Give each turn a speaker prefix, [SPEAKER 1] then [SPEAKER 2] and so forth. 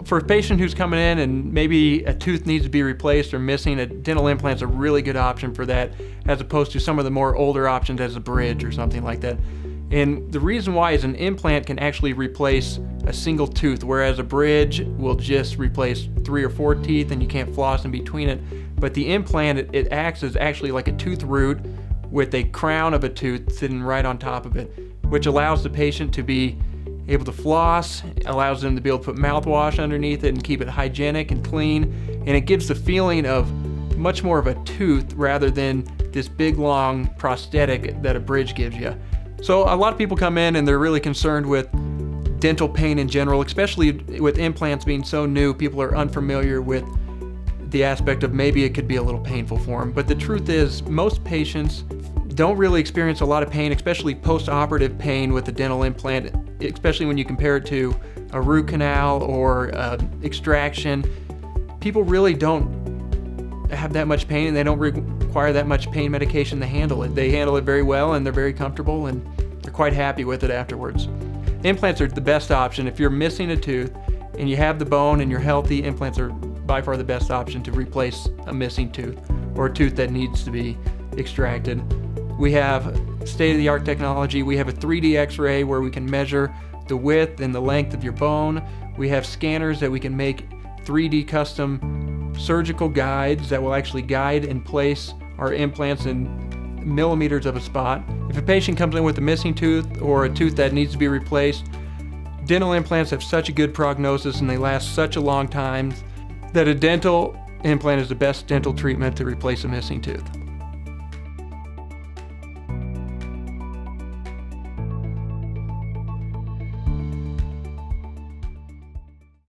[SPEAKER 1] For a patient who's coming in and maybe a tooth needs to be replaced or missing, a dental implant's a really good option for that, as opposed to some of the more older options as a bridge or something like that. And the reason why is an implant can actually replace a single tooth, whereas a bridge will just replace 3 or 4 teeth and you can't floss in between it. But the implant, it acts as actually like a tooth root with a crown of a tooth sitting right on top of it, which allows the patient to be able to floss, allows them to be able to put mouthwash underneath it and keep it hygienic and clean, and it gives the feeling of much more of a tooth rather than this big long prosthetic that a bridge gives you. So a lot of people come in and they're really concerned with dental pain in general, especially with implants being so new. People are unfamiliar with the aspect of maybe it could be a little painful for them. But the truth is, most patients don't really experience a lot of pain, especially post-operative pain with a dental implant, especially when you compare it to a root canal or extraction. People really don't have that much pain, and they don't require that much pain medication to handle it. They handle it very well, and they're very comfortable, and they're quite happy with it afterwards. Implants are the best option. If you're missing a tooth and you have the bone and you're healthy, implants are by far the best option to replace a missing tooth or a tooth that needs to be extracted. We have state-of-the-art technology. We have a 3D x-ray where we can measure the width and the length of your bone. We have scanners that we can make 3D custom surgical guides that will actually guide and place our implants in millimeters of a spot. If a patient comes in with a missing tooth or a tooth that needs to be replaced, dental implants have such a good prognosis and they last such a long time that a dental implant is the best dental treatment to replace a missing tooth.